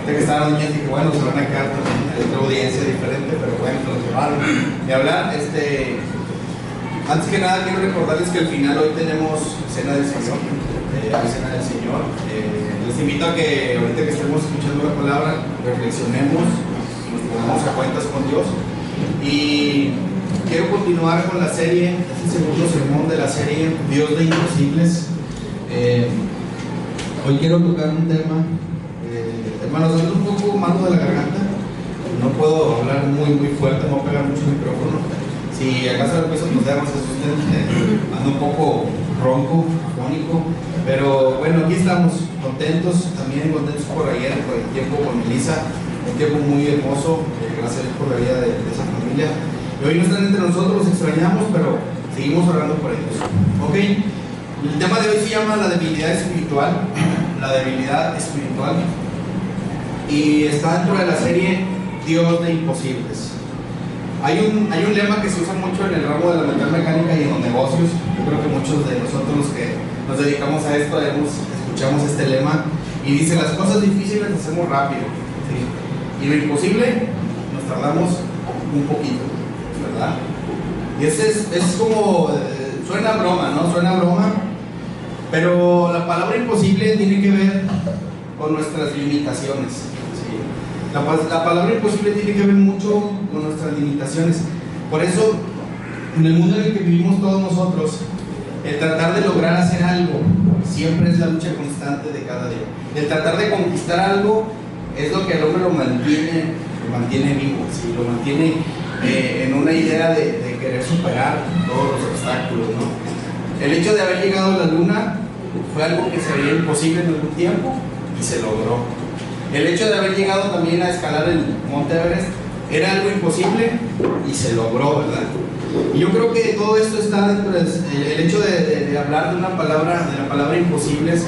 De que estaban niños, dije, bueno, se van a quedar con otra audiencia diferente, pero bueno, nos llevaron. De hablar, antes que nada quiero recordarles que al final hoy tenemos Cena del Señor. Hay Cena del Señor. Les invito a que ahorita que estemos escuchando la palabra, reflexionemos, nos pongamos a cuentas con Dios. Y quiero continuar con la serie, es el segundo sermón de la serie Dios de Imposibles. Hoy quiero tocar un tema, hermanos, ando un poco malo de la garganta, no puedo hablar muy fuerte, no pegar mucho el micrófono. Si acaso después nos damos ando un poco ronco, afónico, pero bueno, aquí estamos contentos, también contentos por ayer, por el tiempo con Melissa, un tiempo muy hermoso, gracias a Dios por la vida de esa familia. Y hoy no están entre nosotros, los extrañamos, pero seguimos orando por ellos. Ok, el tema de hoy se llama la debilidad espiritual, y está dentro de la serie Dios de Imposibles. Hay un lema que se usa mucho en el ramo de la metalmecánica y en los negocios. Yo creo que muchos de nosotros los que nos dedicamos a esto escuchamos este lema, y dice: las cosas difíciles las hacemos rápido, ¿sí? Y lo imposible nos tardamos un poquito, ¿verdad? Y ese es como, suena broma, ¿no? Suena broma, pero la palabra imposible tiene que ver con nuestras limitaciones, ¿sí? La palabra imposible tiene que ver mucho con nuestras limitaciones. Por eso, en el mundo en el que vivimos todos nosotros, el tratar de lograr hacer algo siempre es la lucha constante de cada día. El tratar de conquistar algo es lo que al hombre lo mantiene vivo, ¿sí? Lo mantiene en una idea de querer superar todos los obstáculos, ¿no? El hecho de haber llegado a la luna fue algo que se veía imposible en algún tiempo y se logró. El hecho de haber llegado también a escalar el Monte Everest era algo imposible y se logró, ¿verdad? Y yo creo que todo esto está dentro del hecho de hablar de la palabra imposibles,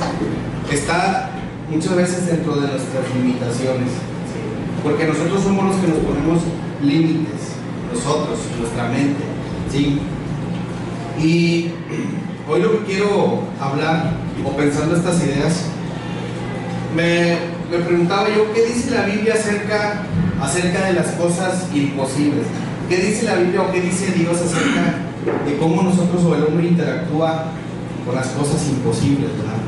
está muchas veces dentro de nuestras limitaciones, ¿sí? Porque nosotros somos los que nos ponemos límites, nosotros, nuestra mente, ¿sí? Y hoy lo que quiero hablar, o pensando estas ideas, me preguntaba yo, ¿qué dice la Biblia acerca de las cosas imposibles? ¿Qué dice la Biblia o qué dice Dios acerca de cómo nosotros o el hombre interactúa con las cosas imposibles, ¿verdad?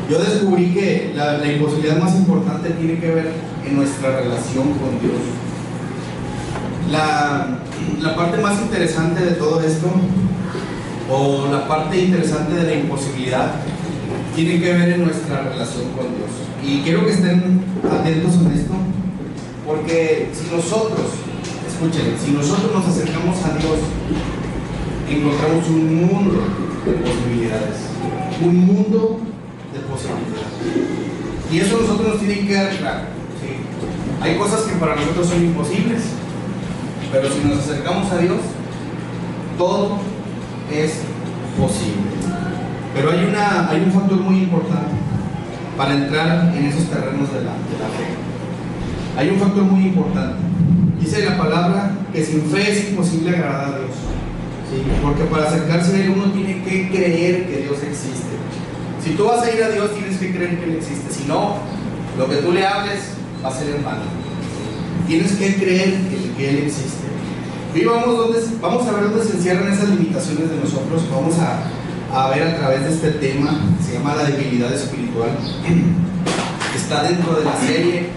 Yo descubrí que la imposibilidad más importante tiene que ver en nuestra relación con Dios. La parte más interesante de todo esto, o la parte interesante de la imposibilidad, tiene que ver en nuestra relación con Dios. Y quiero que estén atentos en esto, porque si nosotros nos acercamos a Dios, encontramos un mundo de posibilidades, y eso a nosotros nos tiene que quedar claro, ¿sí? Hay cosas que para nosotros son imposibles, pero si nos acercamos a Dios, todo es posible. Pero hay un factor muy importante para entrar en esos terrenos de la fe. Hay un factor muy importante. Dice la palabra que sin fe es imposible agradar a Dios, ¿sí? Porque para acercarse a Él uno tiene que creer que Dios existe. Si tú vas a ir a Dios, tienes que creer que Él existe. Si no, lo que tú le hables va a ser en vano. Tienes que creer que Él existe. Y vamos a ver dónde se encierran esas limitaciones de nosotros. Vamos a ver a través de este tema, se llama la debilidad espiritual. Está dentro de la serie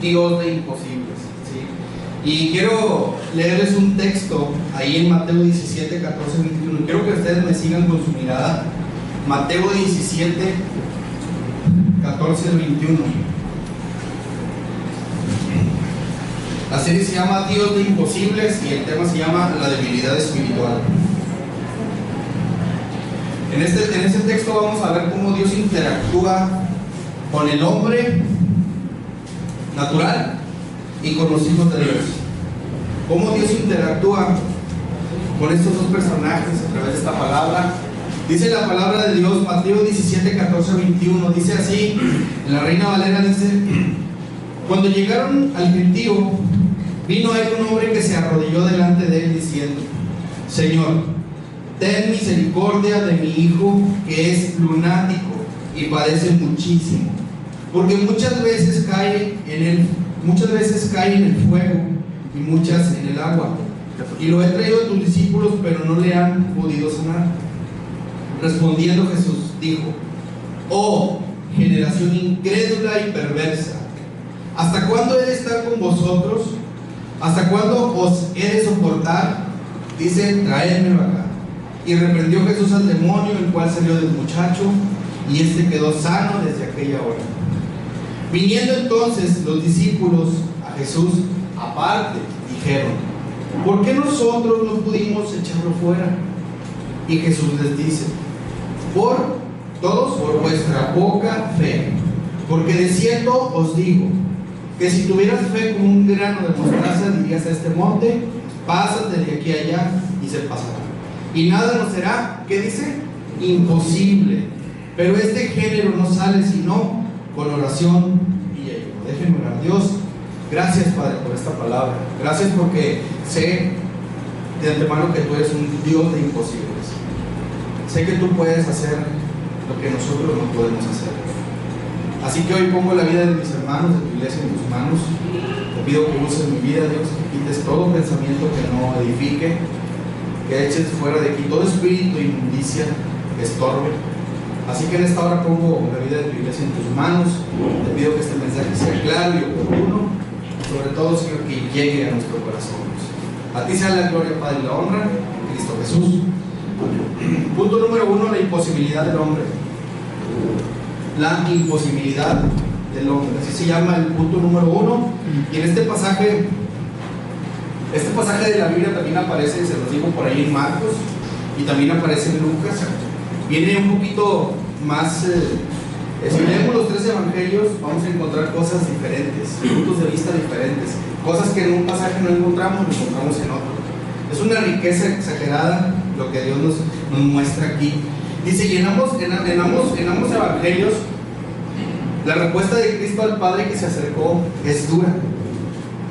Dios de Imposibles, ¿sí? Y quiero leerles un texto ahí en Mateo 17, 14, 21. Quiero que ustedes me sigan con su mirada. Mateo 17, 14, 21. La serie se llama Dios de Imposibles y el tema se llama la debilidad espiritual. En este texto vamos a ver cómo Dios interactúa con el hombre natural y con los hijos de Dios. Cómo Dios interactúa con estos dos personajes a través de esta palabra. Dice la palabra de Dios, Mateo 17, 14, 21. Dice así, en la Reina Valera dice: cuando llegaron al gentío, vino a él un hombre que se arrodilló delante de él diciendo: Señor, ten misericordia de mi hijo, que es lunático y padece muchísimo. porque muchas veces cae en el fuego y muchas en el agua. Y lo he traído a tus discípulos, pero no le han podido sanar. Respondiendo Jesús dijo: oh generación incrédula y perversa, ¿hasta cuándo he de estar con vosotros? ¿Hasta cuándo os he de soportar? Dice: traédmelo acá. Y reprendió Jesús al demonio, el cual salió del muchacho, y éste quedó sano desde aquella hora. Viniendo entonces los discípulos a Jesús aparte, dijeron: ¿por qué nosotros no pudimos echarlo fuera? Y Jesús les dice: por vuestra poca fe. Porque de cierto os digo, que si tuvieras fe como un grano de mostaza, dirías a este monte: pásate de aquí a allá, y se pasará. Y nada nos será, ¿qué dice? Imposible. Pero este género no sale sino con oración y ayuno. Déjenme orar. Dios, gracias, Padre, por esta palabra. Gracias porque sé de antemano que tú eres un Dios de imposibles. Sé que tú puedes hacer lo que nosotros no podemos hacer. Así que hoy pongo la vida de mis hermanos, de tu iglesia, en tus manos. Te pido que uses mi vida, Dios, que quites todo pensamiento que no edifique, que eches fuera de aquí todo espíritu de inmundicia que estorbe. Así que en esta hora pongo la vida de tu iglesia en tus manos. Te pido que este mensaje sea claro y oportuno, sobre todo, Señor, que llegue a nuestro corazón. A ti sea la gloria, Padre, y la honra, en Cristo Jesús. Punto número 1, la imposibilidad del hombre. La imposibilidad del hombre, así se llama el punto número 1. Y en este pasaje de la Biblia también aparece, se los digo por ahí, en Marcos, y también aparece en Lucas. Viene un poquito más, si leemos los 3 evangelios, vamos a encontrar cosas diferentes, puntos de vista diferentes, cosas que en un pasaje no encontramos, lo encontramos en otro. Es una riqueza exagerada lo que Dios nos muestra aquí. Dice: y en ambos evangelios, la respuesta de Cristo al Padre que se acercó es dura.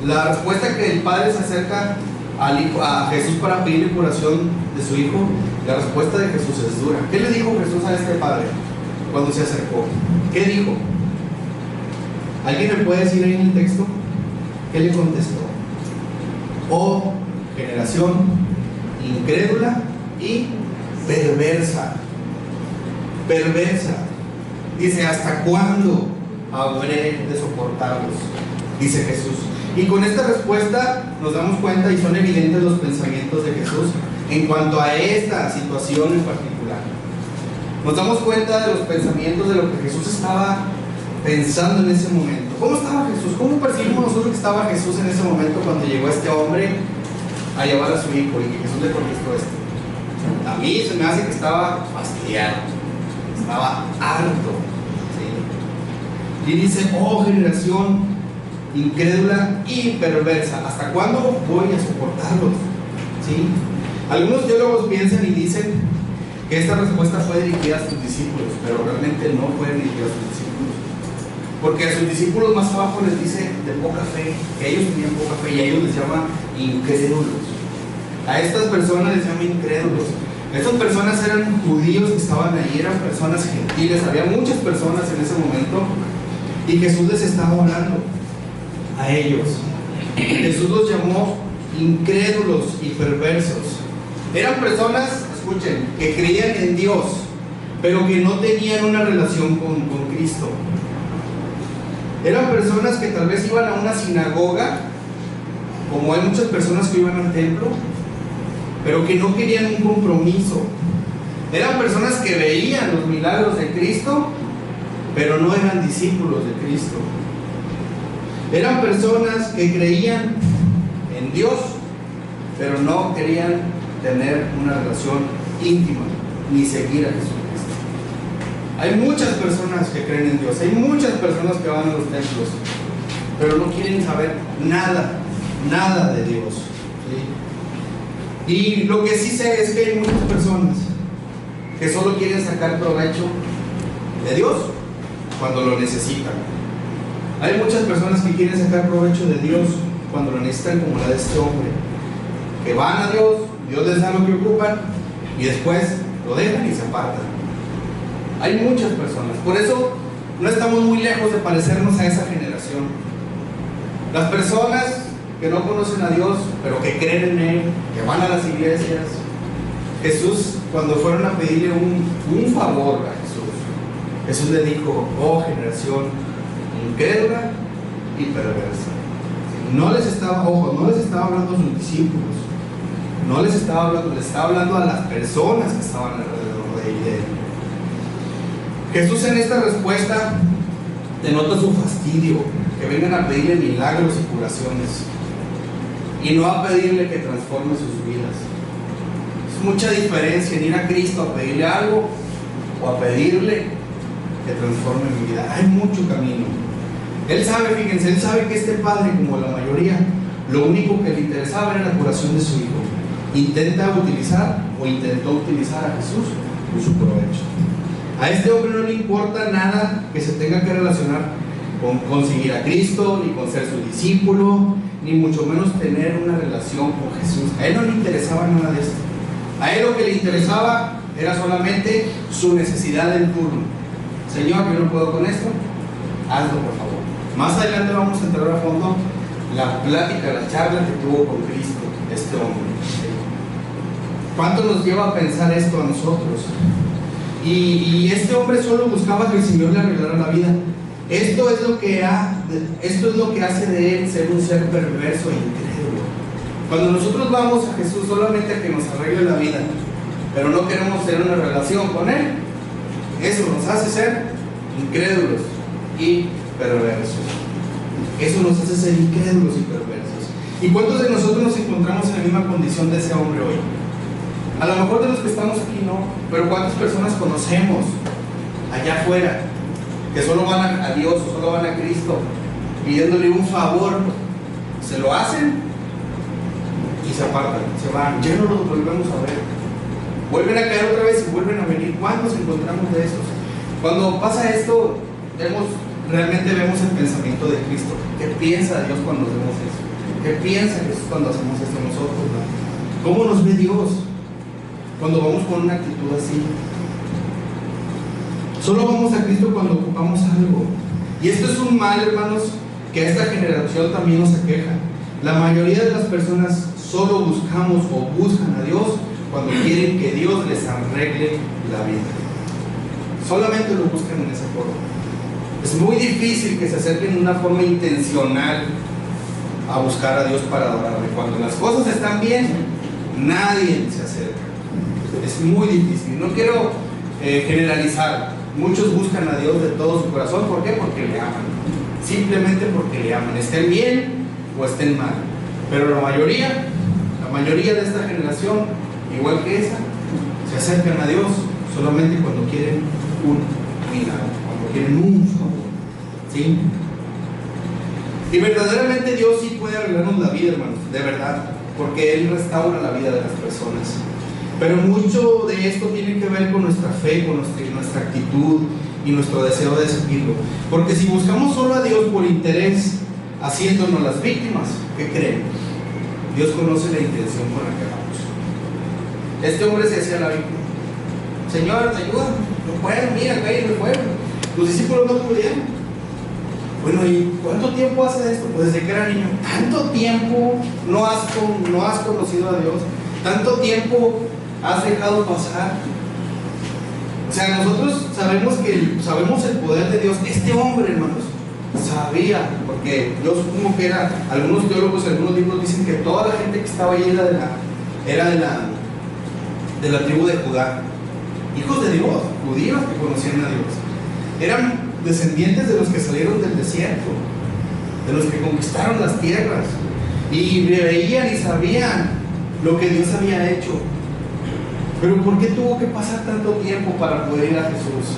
La respuesta que el Padre se acerca a Jesús para pedirle curación de su hijo, la respuesta de Jesús es dura. ¿Qué le dijo Jesús a este padre cuando se acercó? ¿Qué dijo? ¿Alguien me puede decir ahí en el texto? ¿Qué le contestó? Oh generación incrédula y perversa. Perversa. Dice: ¿hasta cuándo habré de soportarlos? Dice Jesús. Y con esta respuesta nos damos cuenta, y son evidentes los pensamientos de Jesús en cuanto a esta situación en particular. Nos damos cuenta de los pensamientos, de lo que Jesús estaba pensando en ese momento. ¿Cómo estaba Jesús? ¿Cómo percibimos nosotros que estaba Jesús en ese momento cuando llegó este hombre a llevar a su hijo y que Jesús le contestó esto? A mí se me hace que estaba fastidiado, estaba harto, ¿sí? Y dice: oh generación incrédula y perversa, ¿hasta cuándo voy a soportarlos? ¿Sí? Algunos teólogos piensan y dicen que esta respuesta fue dirigida a sus discípulos, pero realmente no fue dirigida a sus discípulos, porque a sus discípulos más abajo les dice de poca fe, que ellos tenían poca fe, y a ellos les llama incrédulos. A estas personas les llama incrédulos. Estas personas eran judíos que estaban ahí, eran personas gentiles, había muchas personas en ese momento, y Jesús les estaba hablando a ellos. Jesús los llamó incrédulos y perversos. Eran personas, escuchen, que creían en Dios, pero que no tenían una relación con Cristo. Eran personas que tal vez iban a una sinagoga, como hay muchas personas que iban al templo, pero que no querían un compromiso. Eran personas que veían los milagros de Cristo, pero no eran discípulos de Cristo. Eran personas que creían en Dios, pero no querían tener una relación íntima ni seguir a Jesucristo. Hay muchas personas que creen en Dios, hay muchas personas que van a los templos, pero no quieren saber nada de Dios, ¿sí? Y lo que sí sé es que hay muchas personas que solo quieren sacar provecho de Dios cuando lo necesitan. Hay muchas personas que quieren sacar provecho de Dios cuando lo necesitan, como la de este hombre, que van a Dios, Dios les da lo que ocupan y después lo dejan y se apartan. Hay muchas personas. Por eso no estamos muy lejos de parecernos a esa generación. Las personas que no conocen a Dios, pero que creen en Él, que van a las iglesias. Jesús, cuando fueron a pedirle un favor a Jesús le dijo: oh generación incrédula y perversa. No les estaba hablando a sus discípulos, no les estaba hablando, les estaba hablando a las personas que estaban alrededor de él. Jesús en esta respuesta denota su fastidio, que vengan a pedirle milagros y curaciones, y no a pedirle que transforme sus vidas. Es mucha diferencia en ir a Cristo a pedirle algo o a pedirle que transforme mi vida. Hay mucho camino. Él sabe, fíjense, él sabe que este padre, como la mayoría, lo único que le interesaba era la curación de su hijo. Intentó utilizar a Jesús con su provecho. A este hombre no le importa nada que se tenga que relacionar con conseguir a Cristo, ni con ser su discípulo, ni mucho menos tener una relación con Jesús. A él no le interesaba nada de esto. A él lo que le interesaba era solamente su necesidad del turno. Señor, yo no puedo con esto, hazlo por favor. Más adelante vamos a entrar a fondo la plática, la charla que tuvo con Cristo este hombre. ¿Cuánto nos lleva a pensar esto a nosotros? Y este hombre solo buscaba que el Señor le arreglara la vida. Esto es lo que hace de él ser un ser perverso e incrédulo. Cuando nosotros vamos a Jesús solamente a que nos arregle la vida, pero no queremos tener una relación con Él, eso nos hace ser incrédulos y perversos. Eso nos hace ser incrédulos y perversos. ¿Y cuántos de nosotros nos encontramos en la misma condición de ese hombre hoy? A lo mejor de los que estamos aquí no, pero ¿cuántas personas conocemos allá afuera que solo van a Dios o solo van a Cristo pidiéndole un favor? Se lo hacen y se apartan, se van, ya no los volvemos a ver. Vuelven a caer otra vez y vuelven a venir. ¿Cuántos encontramos de estos? Cuando pasa esto, realmente vemos el pensamiento de Cristo. ¿Qué piensa Dios cuando hacemos eso? ¿Qué piensa Jesús cuando hacemos esto nosotros? ¿Cómo nos ve Dios cuando vamos con una actitud así? Solo vamos a Cristo cuando ocupamos algo. Y esto es un mal, hermanos, que a esta generación también nos aqueja. La mayoría de las personas solo buscamos o buscan a Dios cuando quieren que Dios les arregle la vida. Solamente lo buscan en esa forma. Es muy difícil que se acerquen de una forma intencional a buscar a Dios para adorarle. Cuando las cosas están bien, nadie se acerca. Es muy difícil. No quiero generalizar. Muchos buscan a Dios de todo su corazón. ¿Por qué? Porque le aman. Simplemente porque le aman. Estén bien o estén mal. Pero la mayoría de esta generación, igual que esa, se acercan a Dios solamente cuando quieren un milagro, cuando quieren un favor. ¿Sí? Y verdaderamente Dios sí puede arreglarnos la vida, hermanos, de verdad, porque Él restaura la vida de las personas. Pero mucho de esto tiene que ver con nuestra fe, con nuestra actitud y nuestro deseo de seguirlo. Porque si buscamos solo a Dios por interés, haciéndonos las víctimas, ¿qué creen? Dios conoce la intención con la que vamos. Este hombre se hacía la víctima. Señor, te ayuda, no puedo, mira, caí en el fuego. Los discípulos no pudieron. Bueno, ¿y cuánto tiempo hace esto? Pues desde que era niño. ¿Tanto tiempo no has conocido a Dios? ¿Tanto tiempo has dejado pasar? O sea, nosotros sabemos el poder de Dios. Este hombre, hermanos, sabía, porque yo supongo que algunos teólogos, algunos libros dicen que toda la gente que estaba ahí era de la tribu de Judá, hijos de Dios, judíos que conocían a Dios, eran descendientes de los que salieron del desierto, de los que conquistaron las tierras, y veían y sabían lo que Dios había hecho. Pero ¿por qué tuvo que pasar tanto tiempo para poder ir a Jesús?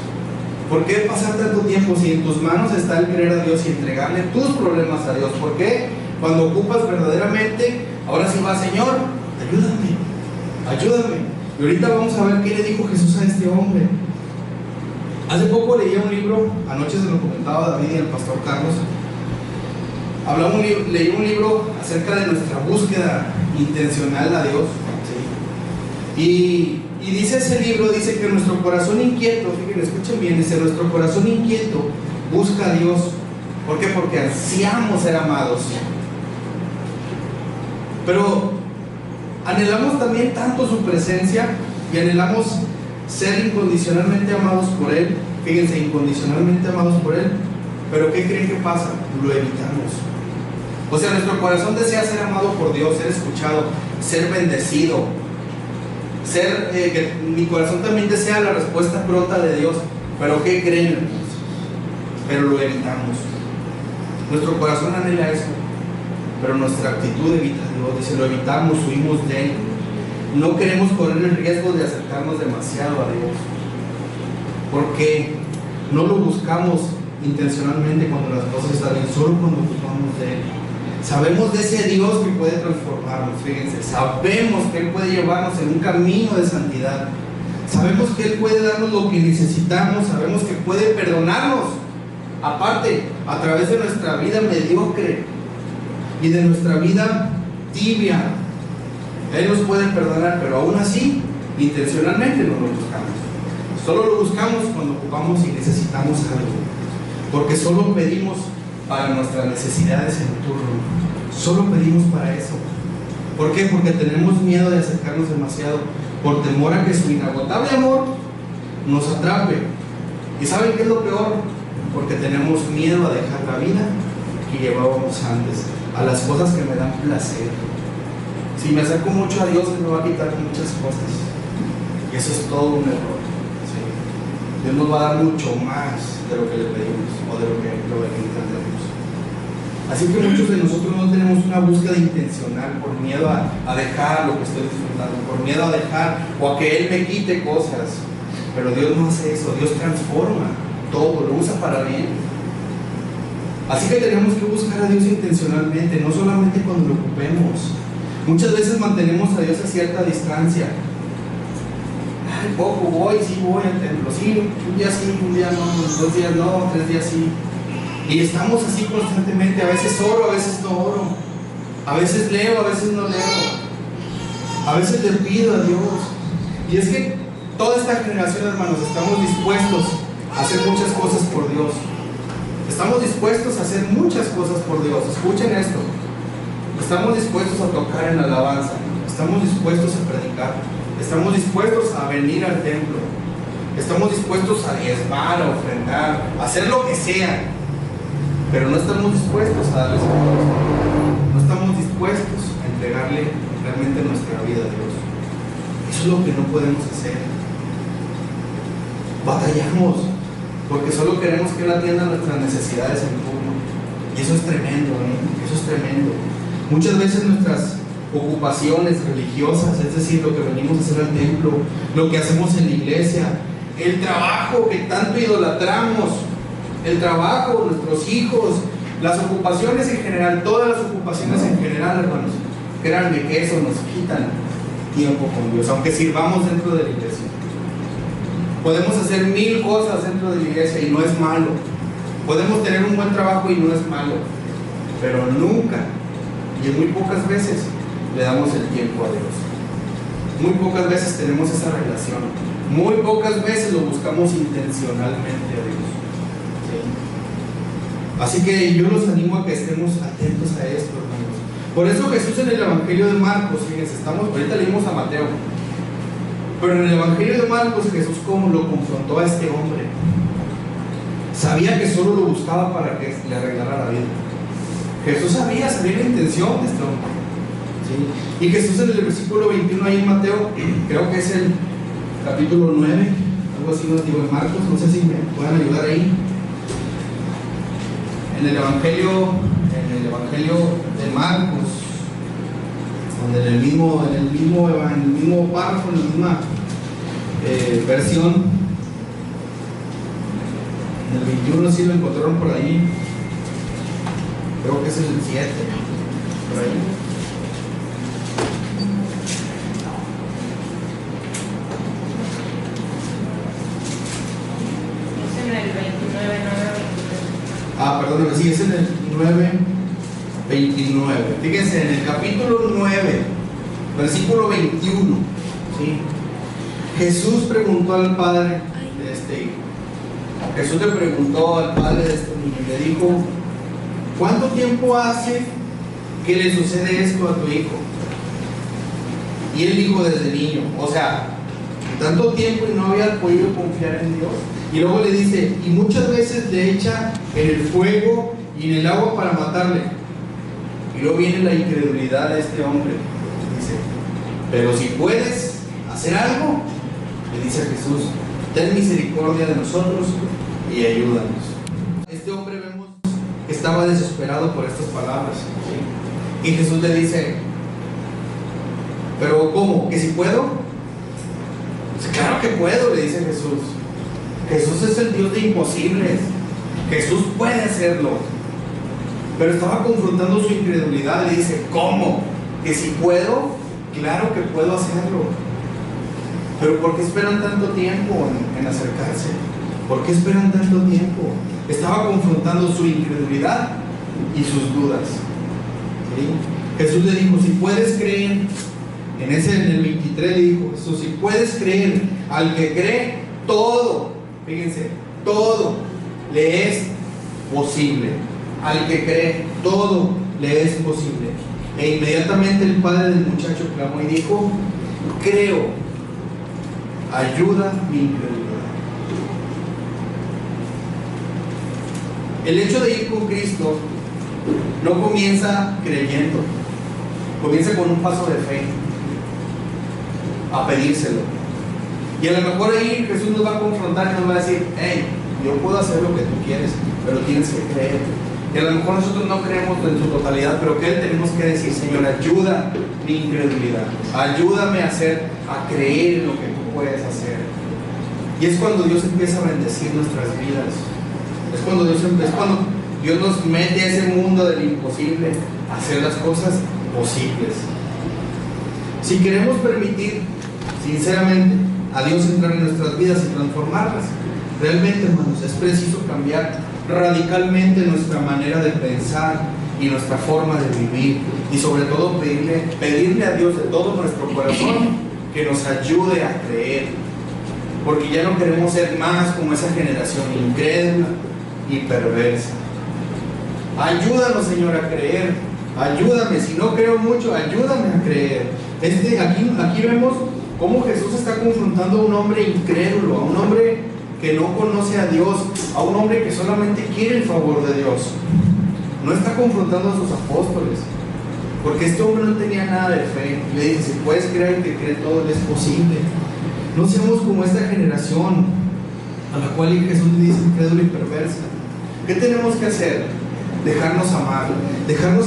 ¿Por qué pasar tanto tiempo si en tus manos está el querer a Dios y entregarle tus problemas a Dios? ¿Por qué? Cuando ocupas verdaderamente, ahora sí va, Señor, ayúdame. Y ahorita vamos a ver qué le dijo Jesús a este hombre. Hace poco leía un libro, anoche se lo comentaba David y el pastor Carlos. Leí un libro acerca de nuestra búsqueda intencional a Dios. ¿Sí? Y Y dice ese libro, dice que nuestro corazón inquieto, fíjense, escuchen bien, dice, nuestro corazón inquieto busca a Dios. ¿Por qué? Porque ansiamos ser amados. Pero anhelamos también tanto su presencia y anhelamos ser incondicionalmente amados por Él. Fíjense, incondicionalmente amados por Él. Pero ¿qué creen que pasa? Lo evitamos. O sea, nuestro corazón desea ser amado por Dios, ser escuchado, ser bendecido, que mi corazón también desea la respuesta pronta de Dios. Pero ¿qué creen, hermanos? Pero lo evitamos. Nuestro corazón anhela eso, pero nuestra actitud evita a Dios. Dice, lo evitamos, huimos de Él. No queremos correr el riesgo de acercarnos demasiado a Dios, porque no lo buscamos intencionalmente cuando las cosas están bien, solo cuando ocupamos de Él. Sabemos de ese Dios que puede transformarnos, fíjense, sabemos que Él puede llevarnos en un camino de santidad, sabemos que Él puede darnos lo que necesitamos, sabemos que puede perdonarnos, aparte, a través de nuestra vida mediocre y de nuestra vida tibia. Él nos puede perdonar, pero aún así, intencionalmente no lo buscamos. Solo lo buscamos cuando ocupamos y necesitamos algo, porque solo pedimos para nuestras necesidades en turno. Solo pedimos para eso. ¿Por qué? Porque tenemos miedo de acercarnos demasiado, por temor a que su inagotable amor nos atrape. ¿Y saben qué es lo peor? Porque tenemos miedo a dejar la vida que llevábamos antes, a las cosas que me dan placer. Si me acerco mucho a Dios, me va a quitar muchas cosas, y eso es todo un error. ¿Sí? Dios nos va a dar mucho más de lo que le pedimos o de lo que entendemos. Así que muchos de nosotros no tenemos una búsqueda intencional por miedo a dejar lo que estoy disfrutando, por miedo a dejar o a que Él me quite cosas. Pero Dios no hace eso. Dios transforma todo, lo usa para bien. Así que tenemos que buscar a Dios intencionalmente, no solamente cuando lo ocupemos. Muchas veces mantenemos a Dios a cierta distancia. Ay, poco voy, sí voy al templo, sí, un día sí, un día no, 2 días no, 3 días sí. Y estamos así constantemente, a veces oro, a veces no oro, a veces leo, a veces no leo, a veces le pido a Dios. Y es que toda esta generación, hermanos, estamos dispuestos a hacer muchas cosas por Dios. Estamos dispuestos a hacer muchas cosas por Dios. Escuchen esto. Estamos dispuestos a tocar en la alabanza, estamos dispuestos a predicar, estamos dispuestos a venir al templo, estamos dispuestos a diezmar, a ofrendar, a hacer lo que sea, pero no estamos dispuestos a darle servicio, no estamos dispuestos a entregarle realmente nuestra vida a Dios. Eso es lo que no podemos hacer. Batallamos porque solo queremos que Él atienda nuestras necesidades en turno, y eso es tremendo, eso es tremendo. Muchas veces nuestras ocupaciones religiosas, es decir, lo que venimos a hacer al templo, lo que hacemos en la iglesia, el trabajo que tanto idolatramos, el trabajo, nuestros hijos, las ocupaciones en general, todas las ocupaciones en general, hermanos, créanme que eso nos quitan tiempo con Dios, aunque sirvamos dentro de la iglesia. Podemos hacer 1000 cosas dentro de la iglesia y no es malo. Podemos tener un buen trabajo y no es malo, pero nunca, y muy pocas veces, le damos el tiempo a Dios. Muy pocas veces tenemos esa relación. Muy pocas veces lo buscamos intencionalmente a Dios. ¿Sí? Así que yo los animo a que estemos atentos a esto, hermanos. Por eso Jesús en el Evangelio de Marcos, fíjense, ahorita leímos a Mateo, pero en el Evangelio de Marcos Jesús cómo lo confrontó a este hombre. Sabía que solo lo buscaba para que le arreglara la vida. Jesús sabía la intención de este hombre. ¿Sí? Y Jesús en el versículo 21 ahí en Mateo, creo que es el capítulo 9, algo así, no digo en Marcos, no sé si me pueden ayudar ahí. En el Evangelio de Marcos, donde en el mismo párrafo, en la misma versión, en el 21 sí lo encontraron por ahí, creo que es el 7, por ahí. Es en el 29, 9, 23. Perdóname, sí, es en el 9:29. Fíjense, en el capítulo 9, versículo 21, ¿sí? Jesús preguntó al padre de este hijo. Jesús le preguntó al padre de este niño y le dijo: ¿cuánto tiempo hace que le sucede esto a tu hijo? Y él dijo: desde niño. O sea, tanto tiempo y no había podido confiar en Dios. Y luego le dice: y muchas veces le echa en el fuego y en el agua para matarle. Y luego viene la incredulidad de este hombre. Dice: pero si puedes hacer algo, le dice a Jesús, ten misericordia de nosotros y ayúdanos. Este hombre vemos que estaba desesperado por estas palabras, ¿sí? Y Jesús le dice: pero ¿cómo? ¿Que si puedo? Pues claro que puedo, le dice Jesús. Jesús es el Dios de imposibles. Jesús puede hacerlo. Pero estaba confrontando su incredulidad. Le dice: ¿cómo? ¿Que si puedo? Claro que puedo hacerlo. Pero ¿por qué esperan tanto tiempo en acercarse? ¿Por qué esperan tanto tiempo? Estaba confrontando su incredulidad y sus dudas, ¿sí? Jesús le dijo: si puedes creer, en el 23 le dijo Jesús: si puedes creer, al que cree, todo, fíjense, todo le es posible. Al que cree, todo le es posible. E inmediatamente el padre del muchacho clamó y dijo: creo, ayuda mi incredulidad. El hecho de ir con Cristo no comienza creyendo, comienza con un paso de fe, a pedírselo. Y a lo mejor ahí Jesús nos va a confrontar y nos va a decir: hey, yo puedo hacer lo que tú quieres, pero tienes que creer. Y a lo mejor nosotros no creemos en su totalidad, pero ¿qué tenemos que decir? Señor, ayuda mi incredulidad, ayúdame a creer en lo que tú puedes hacer. Y es cuando Dios empieza a bendecir nuestras vidas. Es cuando Dios nos mete a ese mundo del imposible, a hacer las cosas posibles. Si queremos permitir sinceramente a Dios entrar en nuestras vidas y transformarlas, realmente, hermanos, es preciso cambiar radicalmente nuestra manera de pensar y nuestra forma de vivir, y sobre todo pedirle a Dios de todo nuestro corazón que nos ayude a creer, porque ya no queremos ser más como esa generación incrédula y perversa. Ayúdanos, Señor, a creer. Ayúdame, si no creo mucho, ayúdame a creer. Aquí vemos cómo Jesús está confrontando a un hombre incrédulo, a un hombre que no conoce a Dios, a un hombre que solamente quiere el favor de Dios. No está confrontando a sus apóstoles, porque este hombre no tenía nada de fe. Le dice: si puedes creer, el que cree todo es posible. No seamos como esta generación a la cual Jesús le dice incrédula y perversa. ¿Qué tenemos que hacer? Dejarnos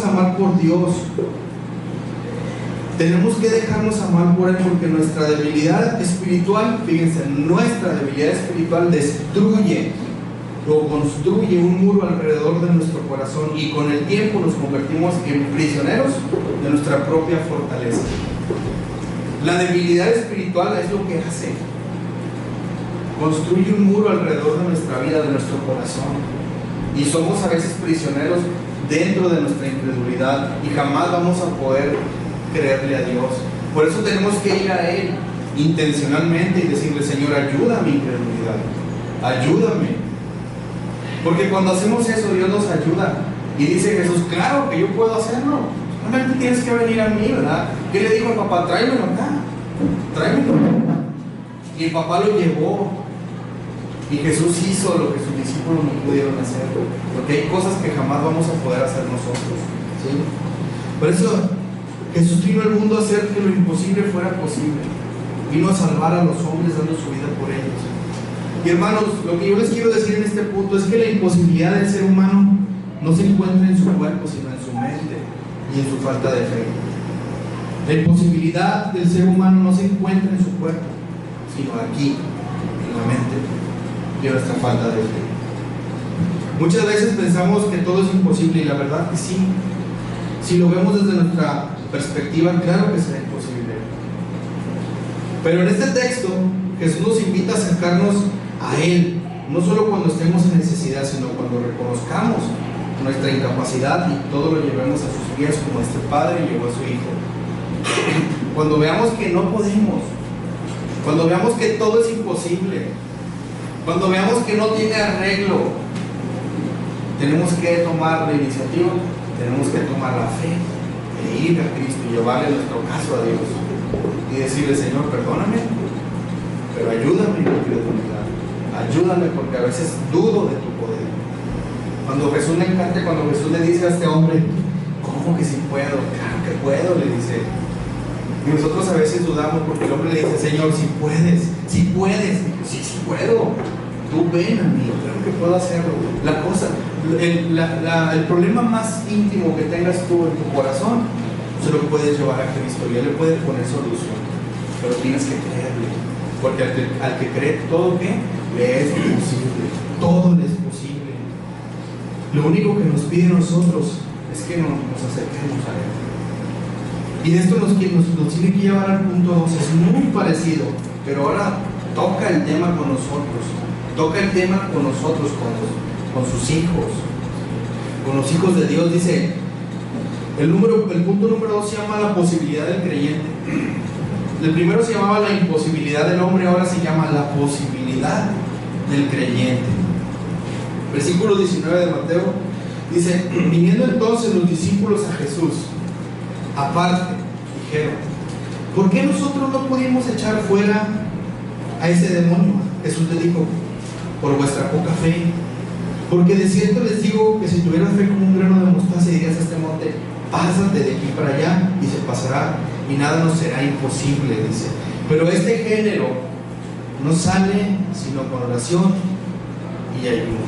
amar por Dios. Tenemos que dejarnos amar por Él, porque nuestra debilidad espiritual, fíjense, nuestra debilidad espiritual destruye o construye un muro alrededor de nuestro corazón, y con el tiempo nos convertimos en prisioneros de nuestra propia fortaleza. La debilidad espiritual es lo que hace: construye un muro alrededor de nuestra vida, de nuestro corazón, y somos a veces prisioneros dentro de nuestra incredulidad y jamás vamos a poder creerle a Dios. Por eso tenemos que ir a Él intencionalmente y decirle: Señor, ayuda a mi incredulidad, ayúdame. Porque cuando hacemos eso, Dios nos ayuda. Y dice Jesús: claro que yo puedo hacerlo, solamente tienes que venir a mí, ¿verdad? ¿Qué le dijo al papá? Tráemelo acá, tráemelo acá. Y el papá lo llevó, y Jesús hizo lo que sus discípulos no pudieron hacer, porque hay cosas que jamás vamos a poder hacer nosotros, ¿sí? Por eso Jesús vino al mundo a hacer que lo imposible fuera posible. Vino a salvar a los hombres dando su vida por ellos. Y hermanos, lo que yo les quiero decir en este punto es que la imposibilidad del ser humano no se encuentra en su cuerpo, sino en su mente y en su falta de fe. La imposibilidad del ser humano no se encuentra en su cuerpo, sino aquí, en la mente, y en nuestra falta de fe. Muchas veces pensamos que todo es imposible, y la verdad que sí. Si lo vemos desde nuestra perspectiva, claro que será imposible. Pero en este texto, Jesús nos invita a acercarnos a Él, no solo cuando estemos en necesidad, sino cuando reconozcamos nuestra incapacidad y todo lo llevemos a sus pies, como este padre llevó a su hijo. Cuando veamos que no podemos, cuando veamos que todo es imposible, cuando veamos que no tiene arreglo, tenemos que tomar la iniciativa, tenemos que tomar la fe e ir a Cristo y llevarle nuestro caso a Dios y decirle: Señor, perdóname, pero ayúdame en la incredulidad, ayúdame porque a veces dudo de tu poder. Cuando Jesús me encanta, cuando Jesús le dice a este hombre: ¿cómo que si puedo? Claro que puedo, le dice. Y nosotros a veces dudamos porque el hombre le dice: Señor, si puedes, si puedes. Y yo: sí, sí puedo. Tú ven a mí, claro que puedo hacerlo. La cosa, el problema más íntimo que tengas tú en tu corazón, se lo puedes llevar a Cristo y Él le puede poner solución. Pero tienes que creerle, porque al que cree todo, ¿qué? Le es posible. Todo le es posible. Lo único que nos pide a nosotros es que nos acerquemos a Él. Y de esto nos tiene que llevar al punto 2. Es muy parecido, pero ahora toca el tema con nosotros. Toca el tema con nosotros, con sus hijos, con los hijos de Dios. Dice, el punto número 2 se llama la posibilidad del creyente. El primero se llamaba la imposibilidad del hombre, ahora se llama la posibilidad del creyente. Versículo 19 de Mateo dice: viniendo entonces los discípulos a Jesús aparte, dijeron: ¿por qué nosotros no pudimos echar fuera a ese demonio? Jesús le dijo: por vuestra poca fe. Porque de cierto les digo que si tuvieras fe como un grano de mostaza y dirías a este monte: pásate de aquí para allá, y se pasará, y nada nos será imposible, dice. Pero este género no sale sino con oración y ayuno.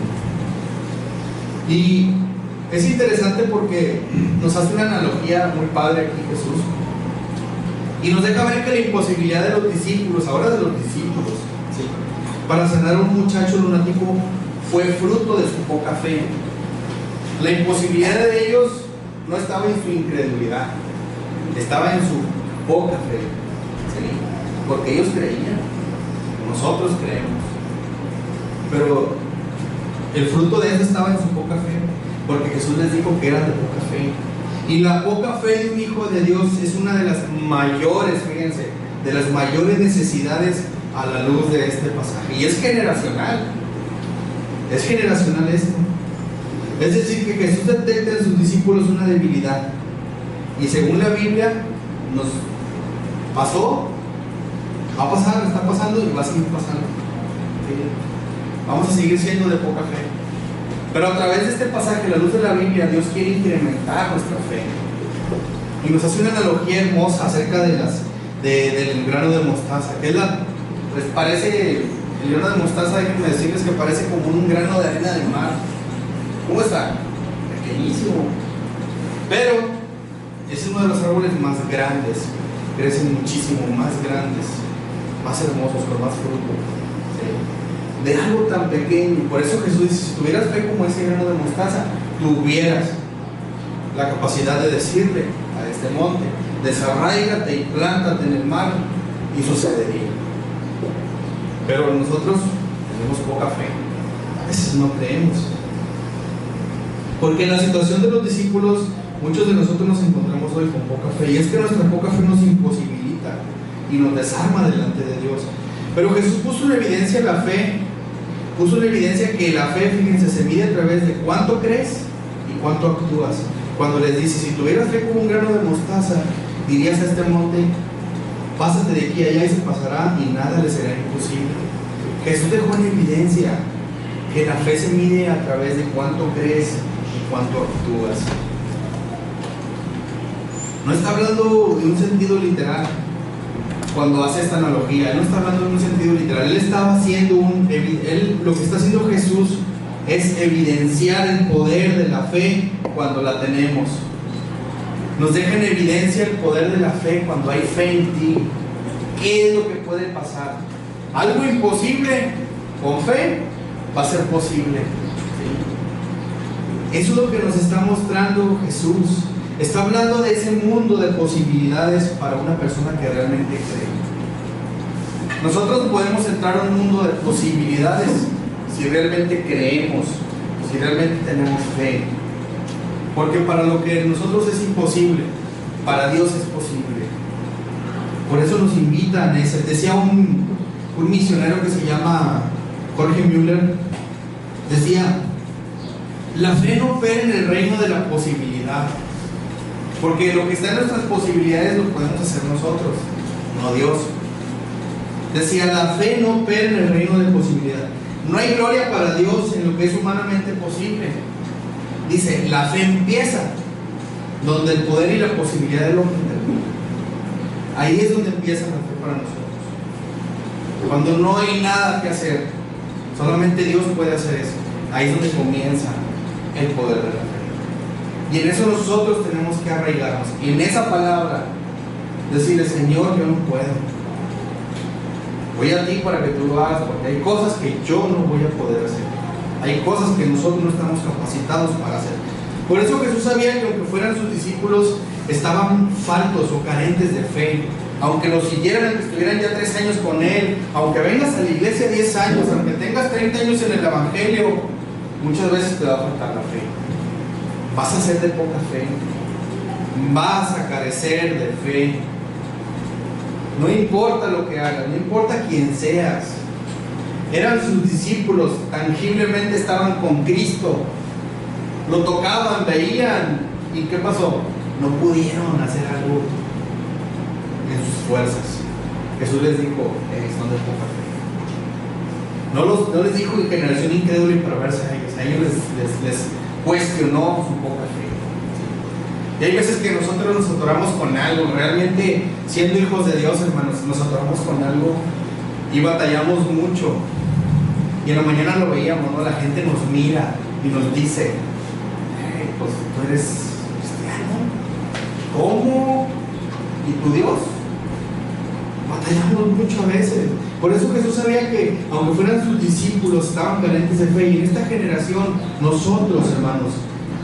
Y es interesante porque nos hace una analogía muy padre aquí Jesús, y nos deja ver que la imposibilidad de los discípulos, ahora de los discípulos, ¿sí?, para sanar a un muchacho lunático fue fruto de su poca fe. La imposibilidad de ellos no estaba en su incredulidad, estaba en su poca fe, ¿sí?, porque ellos creían, nosotros creemos, pero el fruto de eso estaba en su poca fe, porque Jesús les dijo que eran de poca fe. Y la poca fe de un hijo de Dios es una de las mayores, fíjense, de las mayores necesidades a la luz de este pasaje. Y es generacional. Es generacional esto. Es decir, que Jesús detecta en sus discípulos una debilidad. Y según la Biblia, nos pasó, va a pasar, está pasando y va a seguir pasando. ¿Sí? Vamos a seguir siendo de poca fe. Pero a través de este pasaje, a la luz de la Biblia, Dios quiere incrementar nuestra fe. Y nos hace una analogía hermosa acerca del grano de mostaza, que es pues parece, el grano de mostaza, déjenme decirles que parece como un grano de arena del mar. ¿Cómo está? Pequeñísimo. Pero es uno de los árboles más grandes, crecen muchísimo, más grandes, más hermosos, con más fruto. ¿Sí? De algo tan pequeño. Por eso Jesús dice: si tuvieras fe como ese grano de mostaza, tuvieras la capacidad de decirle a este monte: desarráigate y plántate en el mar, y sucedería. Pero nosotros tenemos poca fe, a veces no creemos, porque en la situación de los discípulos, muchos de nosotros nos encontramos hoy con poca fe, y es que nuestra poca fe nos imposibilita y nos desarma delante de Dios. Pero Jesús puso en evidencia la fe, puso en evidencia que la fe, fíjense, se mide a través de cuánto crees y cuánto actúas. Cuando les dice: si tuvieras fe como un grano de mostaza, dirías a este monte: pásate de aquí a allá, y se pasará, y nada le será imposible. Jesús dejó en evidencia que la fe se mide a través de cuánto crees y cuánto actúas. No está hablando de un sentido literal. Cuando hace esta analogía, Él no está hablando en un sentido literal. Él estaba haciendo lo que está haciendo Jesús es evidenciar el poder de la fe cuando la tenemos. Nos deja en evidencia el poder de la fe cuando hay fe en ti. ¿Qué es lo que puede pasar? Algo imposible con fe va a ser posible. ¿Sí? Eso es lo que nos está mostrando Jesús. Está hablando de ese mundo de posibilidades para una persona que realmente cree. Nosotros podemos entrar a un mundo de posibilidades si realmente creemos, si realmente tenemos fe. Porque para lo que nosotros es imposible, para Dios es posible. Por eso nos invitan. Decía un un misionero que se llama Jorge Müller decía: la fe no opera en el reino de la posibilidad, porque lo que está en nuestras posibilidades lo podemos hacer nosotros, no Dios. Decía: la fe no opera en el reino de posibilidad. No hay gloria para Dios en lo que es humanamente posible. Dice: la fe empieza donde el poder y la posibilidad del hombre termina. Ahí es donde empieza la fe para nosotros. Cuando no hay nada que hacer, solamente Dios puede hacer eso. Ahí es donde comienza el poder de la fe. Y en eso nosotros tenemos que arraigarnos. Y en esa palabra decirle: Señor, yo no puedo. Voy a ti para que tú lo hagas, porque hay cosas que yo no voy a poder hacer. Hay cosas que nosotros no estamos capacitados para hacer. Por eso Jesús sabía que aunque fueran sus discípulos, estaban faltos o carentes de fe. Aunque los siguieran, aunque estuvieran ya 3 años con Él, aunque vengas a la iglesia 10 años, aunque tengas 30 años en el Evangelio, muchas veces te va a faltar la fe. Vas a ser de poca fe. Vas a carecer de fe. No importa lo que hagas, no importa quién seas. Eran sus discípulos, tangiblemente estaban con Cristo. Lo tocaban, veían. ¿Y qué pasó? No pudieron hacer algo en sus fuerzas. Jesús les dijo: son de poca fe. No les dijo generación incrédula y perversa a ellos. A ellos les cuestionó su poca fe. Y hay veces que nosotros nos atoramos con algo. Realmente, siendo hijos de Dios, hermanos, nos atoramos con algo y batallamos mucho. Y en la mañana lo veíamos, ¿no? La gente nos mira y nos dice: pues tú eres cristiano. ¿Cómo? ¿Y tu Dios? Batallamos mucho a veces. Por eso Jesús sabía que, aunque fueran sus discípulos, estaban carentes de fe. Y en esta generación, nosotros, hermanos,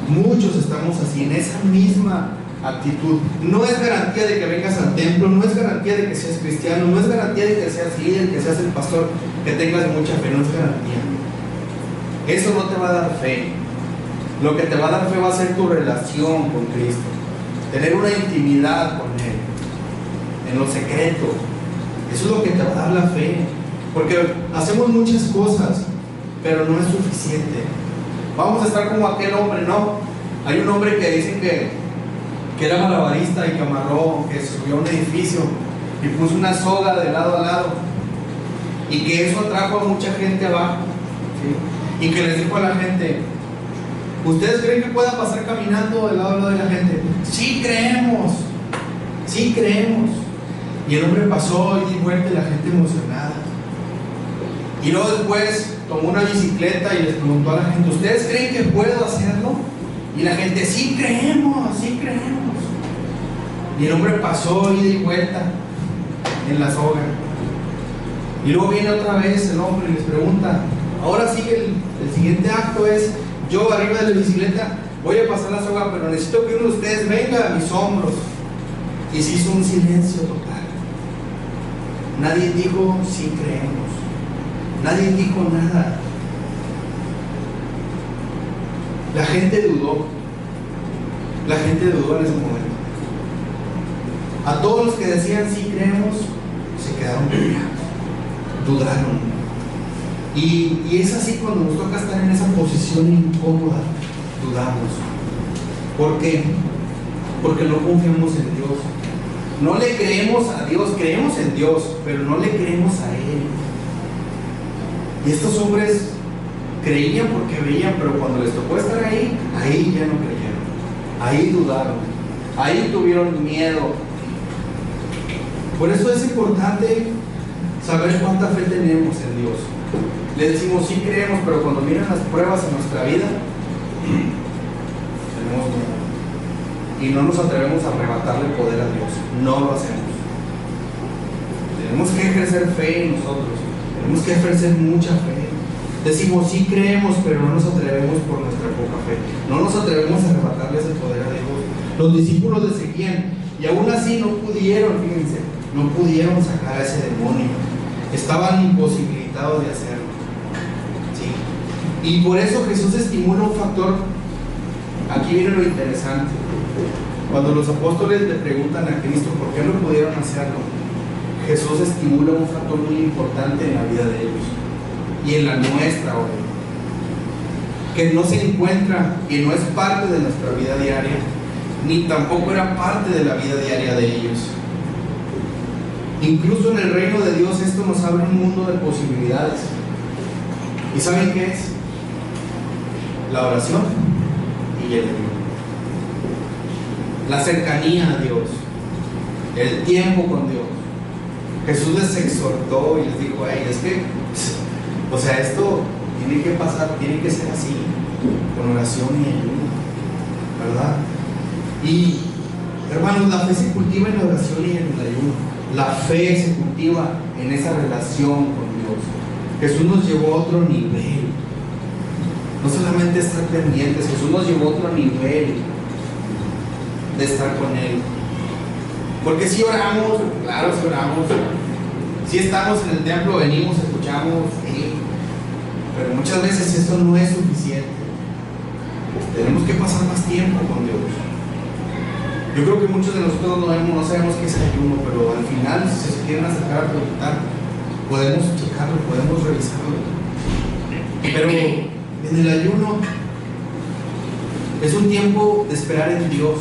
muchos estamos así, en esa misma actitud. No es garantía de que vengas al templo, no es garantía de que seas cristiano, no es garantía de que seas líder, que seas el pastor, que tengas mucha fe, no es garantía. Eso no te va a dar fe. Lo que te va a dar fe va a ser tu relación con Cristo, tener una intimidad con Él, en lo secreto. Eso es lo que te va a dar la fe, porque hacemos muchas cosas, pero no es suficiente. Vamos a estar como aquel hombre, ¿no? Hay un hombre que dicen que era malabarista y que amarró, que subió a un edificio y puso una soga de lado a lado, y que eso atrajo a mucha gente abajo, ¿sí? Y que les dijo a la gente: ¿ustedes creen que pueda pasar caminando de lado a lado de la gente? Sí creemos, sí creemos. Y el hombre pasó y dio vuelta y la gente emocionada. Y luego después tomó una bicicleta y les preguntó a la gente: ¿ustedes creen que puedo hacerlo? Y la gente: sí creemos, sí creemos. Y el hombre pasó y dio vuelta en la soga. Y luego viene otra vez el hombre y les pregunta: ahora sí que el siguiente acto es: yo arriba de la bicicleta voy a pasar la soga, pero necesito que uno de ustedes venga a mis hombros. Y se hizo un silencio total. Nadie dijo: sí creemos. Nadie dijo nada. La gente dudó. La gente dudó en ese momento. A todos los que decían sí creemos, se quedaron callados, dudaron. Y es así cuando nos toca estar en esa posición incómoda, dudamos. ¿Por qué? Porque no confiamos en Dios. No le creemos a Dios, creemos en Dios, pero no le creemos a Él. Y estos hombres creían porque veían, pero cuando les tocó estar ahí, ahí ya no creyeron. Ahí dudaron. Ahí tuvieron miedo. Por eso es importante saber cuánta fe tenemos en Dios. Le decimos sí creemos, pero cuando miran las pruebas en nuestra vida, tenemos miedo. Y no nos atrevemos a arrebatarle el poder a Dios. No lo hacemos. Tenemos que ejercer fe en nosotros. Tenemos que ejercer mucha fe. Decimos sí creemos, pero no nos atrevemos por nuestra poca fe. No nos atrevemos a arrebatarle ese poder a Dios. Los discípulos le seguían y aún así no pudieron, fíjense, no pudieron sacar a ese demonio. Estaban imposibilitados de hacerlo. ¿Sí? Y por eso Jesús estimula un factor. Aquí viene lo interesante. Cuando los apóstoles le preguntan a Cristo por qué no pudieron hacerlo, Jesús estimula un factor muy importante en la vida de ellos y en la nuestra hoy, que no se encuentra, que no es parte de nuestra vida diaria, ni tampoco era parte de la vida diaria de ellos. Incluso en el reino de Dios esto nos abre un mundo de posibilidades. ¿Y saben qué es? La oración y el ayuno. La cercanía a Dios, el tiempo con Dios. Jesús les exhortó y les dijo: hey, es que, o sea, esto tiene que pasar, tiene que ser así, con oración y ayuno, ¿verdad? Y hermanos, la fe se cultiva en la oración y en el ayuno. La fe se cultiva en esa relación con Dios. Jesús nos llevó a otro nivel. No solamente estar pendientes, Jesús nos llevó a otro nivel de estar con Él. Porque si oramos, claro, si oramos, si estamos en el templo, venimos, escuchamos, sí, pero muchas veces eso no es suficiente. Tenemos que pasar más tiempo con Dios. Yo creo que muchos de nosotros no sabemos qué es el ayuno, pero al final, si se quieren acercar a preguntar, podemos checarlo, podemos revisarlo. Pero en el ayuno es un tiempo de esperar en Dios,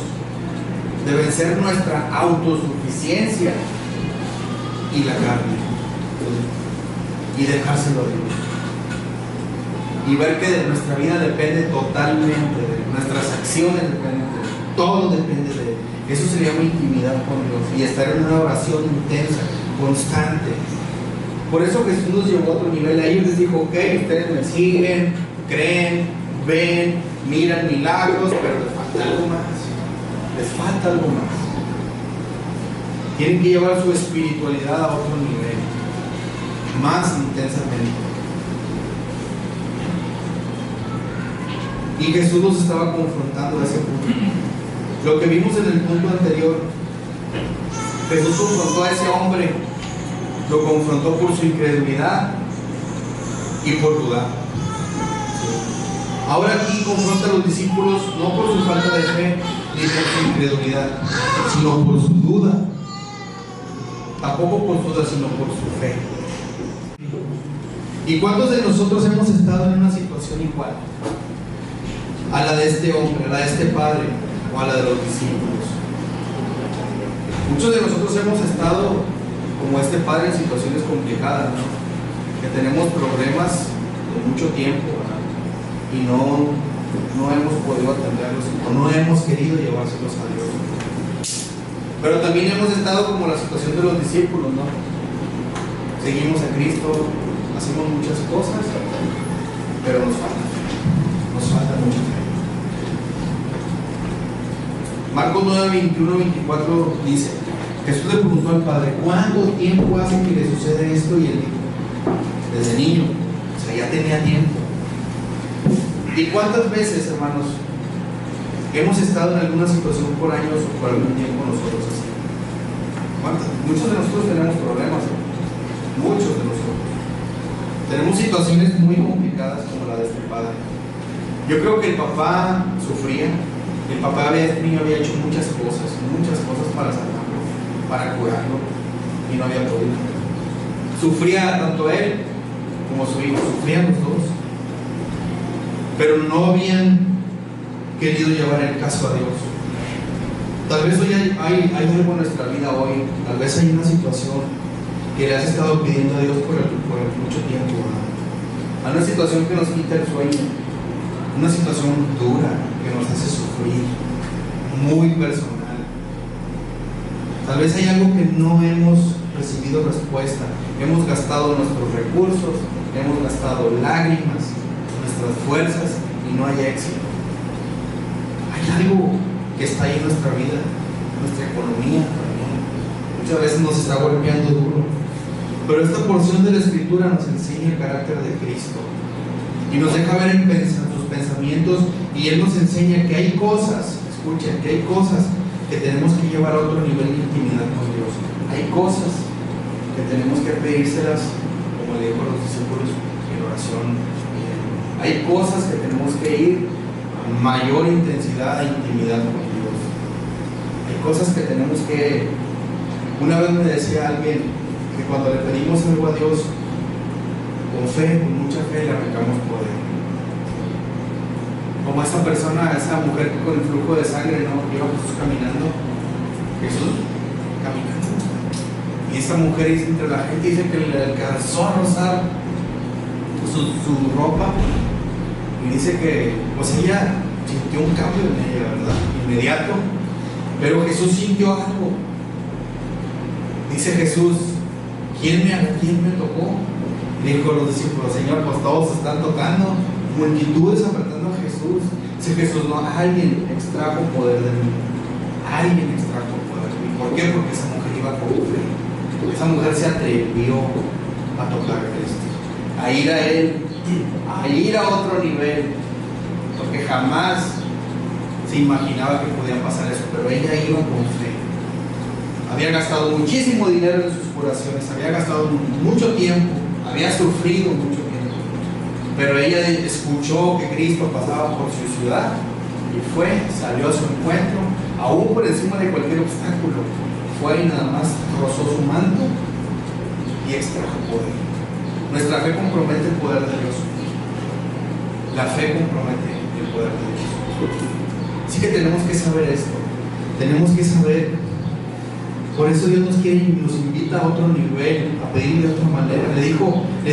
de vencer nuestra autosuficiencia y la carne, y dejárselo a Dios, y ver que de nuestra vida depende totalmente de Él, nuestras acciones dependen de Él, todo depende de Él. Eso se llama intimidad con Dios y estar en una oración intensa, constante. Por eso Jesús nos llevó a otro nivel. A ellos les dijo: ok, ustedes me siguen, creen, ven, miran milagros, pero les falta algo más. Les falta algo más. Tienen que llevar su espiritualidad a otro nivel, más intensamente. Y Jesús nos estaba confrontando a ese punto. Lo que vimos en el punto anterior, Jesús confrontó a ese hombre, lo confrontó por su incredulidad y por dudar. Ahora aquí confronta a los discípulos no por su falta de fe ni por su incredulidad, sino por su duda. Tampoco por su duda, sino por su fe. ¿Y cuántos de nosotros hemos estado en una situación igual a la de este hombre, a la de este padre o a la de los discípulos? Muchos de nosotros hemos estado como este padre en situaciones complicadas, ¿no? Que tenemos problemas de mucho tiempo, ¿verdad? Y no hemos podido atenderlos o no hemos querido llevárselos a Dios. Pero también hemos estado como la situación de los discípulos, ¿no? Seguimos a Cristo, hacemos muchas cosas, pero nos falta mucho fe. Marcos 9, 21, 24 dice: Jesús le preguntó al Padre: ¿cuánto tiempo hace que le sucede esto? Y él dijo: desde niño. O sea, ya tenía tiempo. ¿Y cuántas veces, hermanos, hemos estado en alguna situación por años o por algún tiempo nosotros así? ¿Cuántas? Muchos de nosotros tenemos problemas, ¿eh? Muchos de nosotros tenemos situaciones muy complicadas como la de este padre. Yo creo que el papá sufría. El papá de este niño había hecho muchas cosas para salvarlo, para curarlo, y no había podido. Sufría tanto él como su hijo, sufrían los dos, pero no habían querido llevar el caso a Dios. Tal vez hoy hay algo en nuestra vida hoy, tal vez hay una situación que le has estado pidiendo a Dios por mucho tiempo, ¿verdad? Hay una situación que nos quita el sueño, una situación dura que nos hace sufrir, muy personal. Tal vez hay algo que no hemos recibido respuesta. Hemos gastado nuestros recursos, hemos gastado lágrimas, nuestras fuerzas, y no hay éxito. Hay algo que está ahí en nuestra vida, nuestra economía también. Muchas veces nos está golpeando duro. Pero esta porción de la Escritura nos enseña el carácter de Cristo y nos deja ver en sus pensamientos, y Él nos enseña que hay cosas, escuchen, que hay cosas que tenemos que llevar a otro nivel de intimidad con Dios. Hay cosas que tenemos que pedírselas, como le dijo a los discípulos, en oración. Hay cosas que tenemos que ir a mayor intensidad e intimidad con Dios. Hay cosas que tenemos que... Una vez me decía alguien: que cuando le pedimos algo a Dios, con fe, con mucha fe, le arrancamos poder. Como esa persona, esa mujer que con el flujo de sangre, ¿no? Iba Jesús caminando. Jesús caminando. Y esa mujer dice, entre la gente dice que le alcanzó a rozar su ropa. Y dice que pues ella sintió un cambio en ella, ¿verdad? Inmediato. Pero Jesús sintió algo. Dice Jesús, ¿quién me tocó? Dijo los discípulos, Señor, pues todos están tocando, multitudes apretando a Jesús. Dice Jesús, no, alguien extrajo poder de mí. Alguien extrajo poder de mí. ¿Por qué? Porque esa mujer iba con fe. Esa mujer se atrevió a tocar a Cristo, a ir a Él, a ir a otro nivel, porque jamás se imaginaba que podía pasar eso, pero ella iba con fe. Había gastado muchísimo dinero en sus curaciones, había gastado mucho tiempo, había sufrido mucho tiempo, pero ella escuchó que Cristo pasaba por su ciudad y fue, salió a su encuentro, aún por encima de cualquier obstáculo, fue y nada más rozó su manto y extrajo poder. Nuestra fe compromete el poder de Dios. La fe compromete el poder de Dios. Así que tenemos que saber esto. Tenemos que saber. Por eso Dios nos invita a otro nivel, a pedir de otra manera. Le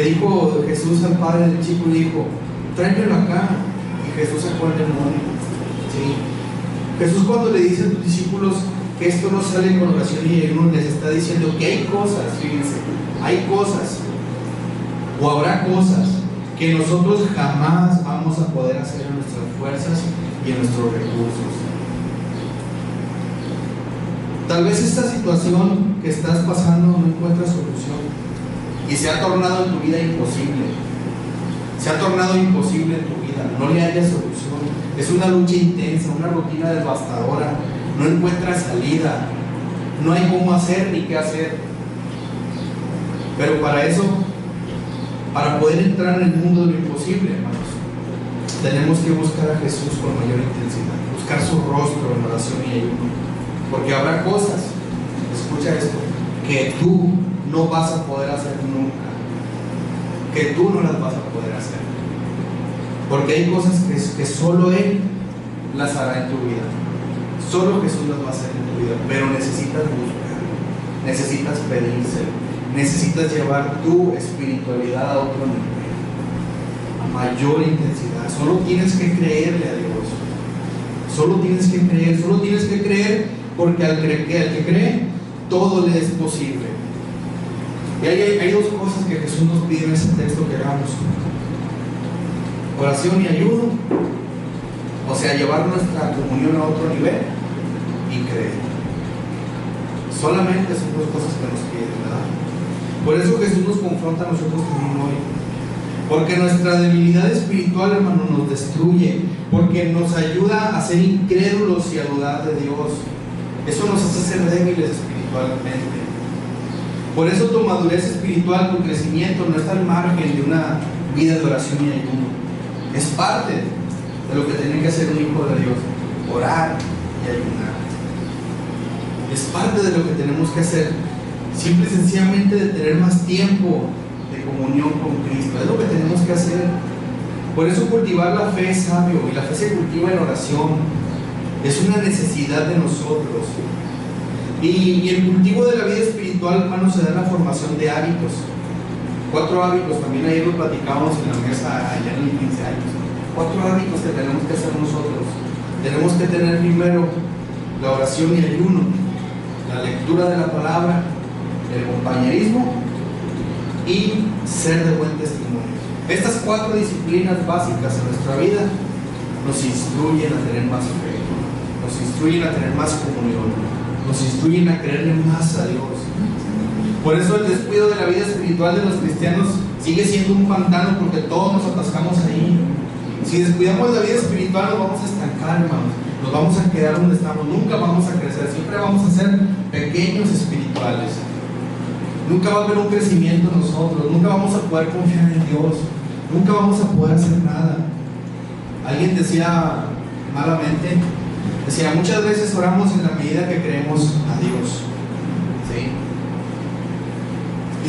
dijo Jesús al padre del chico, le dijo, tráemelo acá. Y Jesús sacó el demonio. ¿Sí? Jesús, cuando le dice a sus discípulos que esto no sale con oración y ayuno, les está diciendo que hay cosas, fíjense, hay cosas o habrá cosas que nosotros jamás vamos a poder hacer en nuestras fuerzas y en nuestros recursos. Tal vez esta situación que estás pasando no encuentra solución y se ha tornado en tu vida imposible. Se ha tornado imposible en tu vida, no le haya solución. Es una lucha intensa, una rutina devastadora. No encuentras salida, no hay cómo hacer ni qué hacer. Pero para eso, para poder entrar en el mundo de lo imposible, hermanos, tenemos que buscar a Jesús con mayor intensidad, buscar su rostro en oración y ayuno, porque habrá cosas, escucha esto, que tú no vas a poder hacer nunca, que tú no las vas a poder hacer, porque hay cosas que solo Él las hará en tu vida. Solo Jesús las va a hacer en tu vida, pero necesitas buscar, necesitas pedírselo, necesitas llevar tu espiritualidad a otro nivel, a mayor intensidad. Solo tienes que creerle a Dios, solo tienes que creer, porque al que cree, todo le es posible. Y hay dos cosas que Jesús nos pide en ese texto que hagamos: oración y ayuno, o sea, llevar nuestra comunión a otro nivel, y creer. Solamente son dos cosas que nos piden, ¿verdad? Por eso Jesús nos confronta a nosotros también hoy, porque nuestra debilidad espiritual, hermano, nos destruye, porque nos ayuda a ser incrédulos y a dudar de Dios. Eso nos hace ser débiles espiritualmente. Por eso tu madurez espiritual, tu crecimiento no está al margen de una vida de oración y ayuno. Es parte de lo que tiene que hacer un hijo de Dios: orar y ayunar. Es parte de lo que tenemos que hacer, simple y sencillamente de tener más tiempo de comunión con Cristo. Es lo que tenemos que hacer. Por eso cultivar la fe es sabio, y la fe se cultiva en oración. Es una necesidad de nosotros. Y el cultivo de la vida espiritual, hermanos, se da en la formación de hábitos. 4 hábitos, también ayer lo platicábamos en la mesa allá en el 15 años. 4 hábitos que tenemos que hacer nosotros. Tenemos que tener primero la oración y ayuno, la lectura de la palabra, el compañerismo y ser de buen testimonio. Estas 4 disciplinas básicas en nuestra vida nos instruyen a tener más fe, nos instruyen a tener más comunión, nos instruyen a creerle más a Dios. Por eso el descuido de la vida espiritual de los cristianos sigue siendo un pantano, porque todos nos atascamos ahí. Si descuidamos la vida espiritual, nos vamos a estancar, hermanos. Nos vamos a quedar donde estamos, nunca vamos a crecer, siempre vamos a ser pequeños espirituales. Nunca va a haber un crecimiento en nosotros, nunca vamos a poder confiar en Dios, nunca vamos a poder hacer nada. Alguien decía malamente, decía, muchas veces oramos en la medida que creemos a Dios. ¿Sí?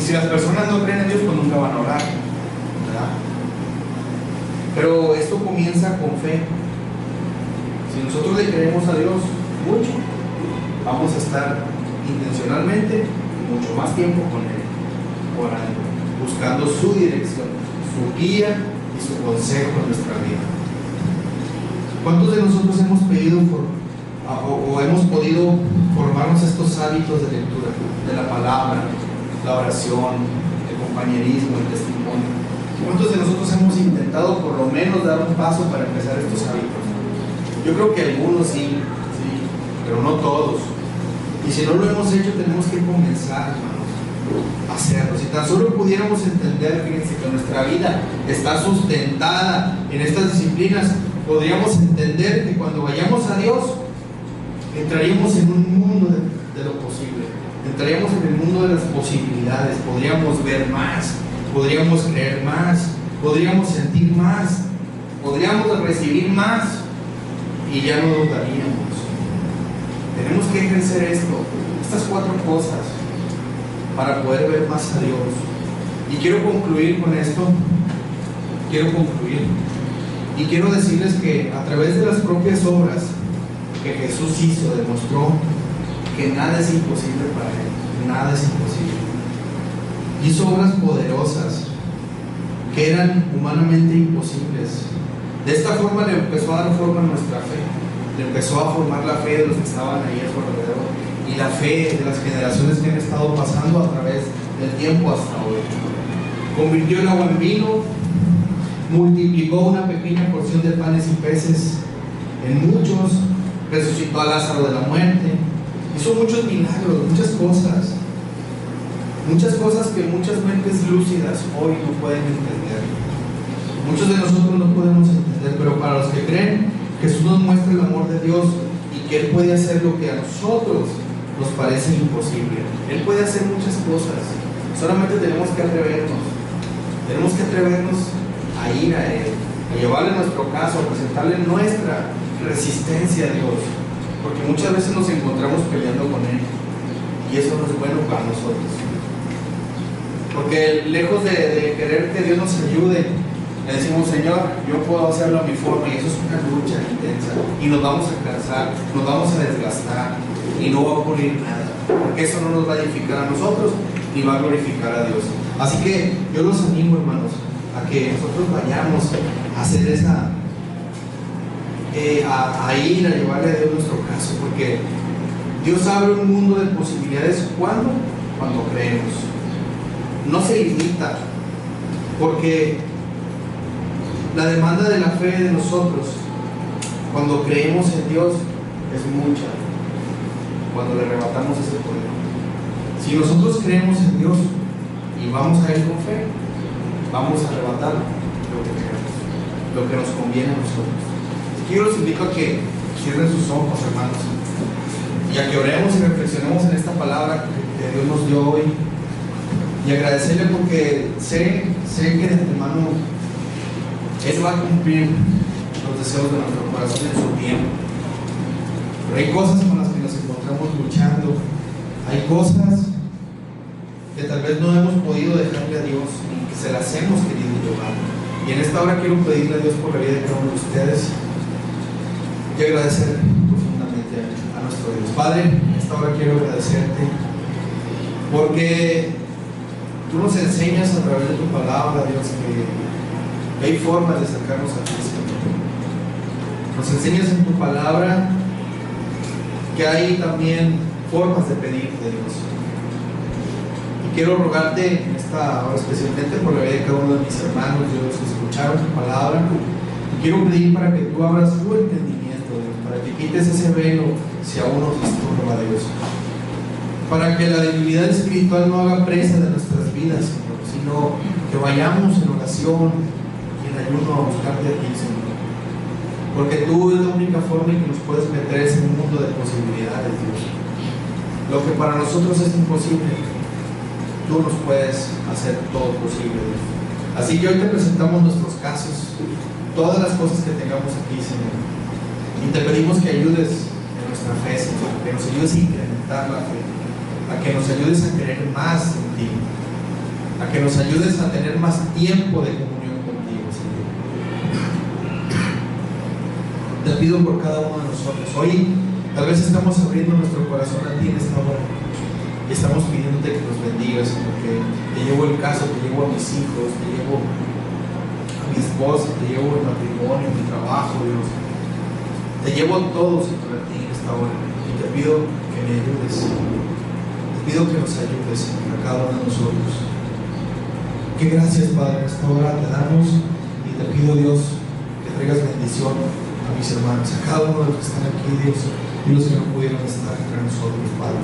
si las personas no creen en Dios, pues nunca van a orar, ¿verdad? Pero esto comienza con fe. Si nosotros le creemos a Dios mucho, vamos a estar intencionalmente mucho más tiempo con Él, orando, buscando su dirección, su guía y su consejo en nuestra vida. ¿Cuántos de nosotros hemos pedido o hemos podido formarnos estos hábitos de lectura, de la palabra, la oración, el compañerismo, el testimonio? ¿Cuántos de nosotros hemos intentado por lo menos dar un paso para empezar estos hábitos? Yo creo que algunos sí, pero no todos. Y si no lo hemos hecho, tenemos que comenzar, hermanos, a hacerlo. Si tan solo pudiéramos entender, fíjense, que nuestra vida está sustentada en estas disciplinas, podríamos entender que cuando vayamos a Dios, entraríamos en un mundo de lo posible, entraríamos en el mundo de las posibilidades, podríamos ver más, podríamos creer más, podríamos sentir más, podríamos recibir más y ya no dudaríamos. Tenemos que ejercer estas 4 cosas para poder ver más a Dios. Y quiero concluir con esto, y quiero decirles que a través de las propias obras que Jesús hizo, demostró que nada es imposible para Él, nada es imposible. Hizo obras poderosas que eran humanamente imposibles. De esta forma le empezó a dar forma a nuestra fe, le empezó a formar la fe de los que estaban ahí a su alrededor y la fe de las generaciones que han estado pasando a través del tiempo hasta hoy. Convirtió el agua en vino, multiplicó una pequeña porción de panes y peces en muchos, resucitó a Lázaro de la muerte, hizo muchos milagros, muchas cosas que muchas mentes lúcidas hoy no pueden entender. Muchos de nosotros no podemos entender, pero para los que creen, Jesús nos muestra el amor de Dios y que Él puede hacer lo que a nosotros nos parece imposible. Él puede hacer muchas cosas, solamente tenemos que atrevernos a ir a Él, a llevarle nuestro caso, a presentarle nuestra resistencia a Dios, porque muchas veces nos encontramos peleando con Él y eso no es bueno para nosotros, porque lejos de querer que Dios nos ayude, le decimos: Señor, yo puedo hacerlo a mi forma, y eso es una lucha intensa y nos vamos a cansar, nos vamos a desgastar y no va a ocurrir nada, porque eso no nos va a edificar a nosotros ni va a glorificar a Dios. Así que yo los animo, hermanos, a que nosotros vayamos a hacer a ir a llevarle a Dios nuestro caso, porque Dios abre un mundo de posibilidades. ¿Cuándo? Cuando creemos. No se limita, porque la demanda de la fe de nosotros, cuando creemos en Dios, es mucha, cuando le arrebatamos ese poder. Si nosotros creemos en Dios y vamos a Él con fe, vamos a arrebatar lo que queremos, lo que nos conviene a nosotros. Yo los invito a que cierren sus ojos, hermanos, y a que oremos y reflexionemos en esta palabra que Dios nos dio hoy, y agradecerle porque sé que de antemano Él va a cumplir los deseos de nuestro corazón en su tiempo. Pero hay cosas con las que nos encontramos luchando, hay cosas que tal vez no hemos podido dejarle a Dios y que se las hemos querido llevar. Y en esta hora quiero pedirle a Dios por la vida de cada uno de ustedes y agradecer profundamente a nuestro Dios. Padre, en esta hora quiero agradecerte porque tú nos enseñas a través de tu palabra, Dios, que hay formas de acercarnos a ti, Señor. Nos enseñas en tu palabra que hay también formas de pedirte, Dios. Y quiero rogarte en esta hora, especialmente por la vida de cada uno de mis hermanos, Dios, que escucharon tu palabra. Y quiero pedir para que tú abras tu entendimiento, Dios, para que quites ese velo si aún nos estorba, Dios. Para que la debilidad espiritual no haga presa de nuestras vidas, Señor, sino que vayamos en oración y en ayuno a buscarte a ti, Señor. Porque tú es la única forma en que nos puedes meter en un mundo de posibilidades, Dios. Lo que para nosotros es imposible, tú nos puedes hacer todo posible, Dios. Así que hoy te presentamos nuestros casos, todas las cosas que tengamos aquí, Señor. Y te pedimos que ayudes en nuestra fe, Señor, que nos ayudes a incrementar la fe, a que nos ayudes a creer más en ti. a que nos ayudes a tener más tiempo de comunión contigo, Señor. Te pido por cada uno de nosotros. Hoy tal vez estamos abriendo nuestro corazón a ti en esta hora y estamos pidiéndote que nos bendigas, porque te llevo el caso, te llevo a mis hijos, te llevo a mi esposa, te llevo el matrimonio, mi trabajo, Dios. Te llevo todo, Señor, a ti en esta hora y te pido que me ayudes. Te pido que nos ayudes, Señor, a cada uno de nosotros. Qué gracias, Padre, en esta hora te damos y te pido, Dios, que traigas bendición a mis hermanos, a cada uno de los que están aquí, Dios, y los que no pudieron estar entre nosotros, Padre.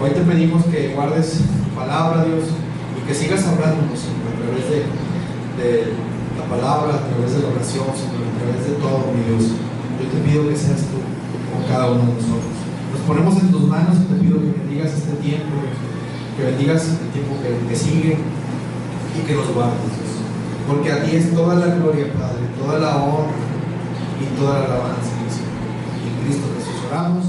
Hoy te pedimos que guardes tu palabra, Dios, y que sigas hablándonos, Señor, a través de la palabra, a través de la oración, Señor, a través de todo, mi Dios. Yo te pido que seas tú con cada uno de nosotros. Nos ponemos en tus manos y te pido que bendigas este tiempo, que bendigas el tiempo que sigue y que nos guardes, Dios. Porque a ti es toda la gloria, Padre, toda la honra y toda la alabanza, Dios. Y en Cristo Jesús oramos.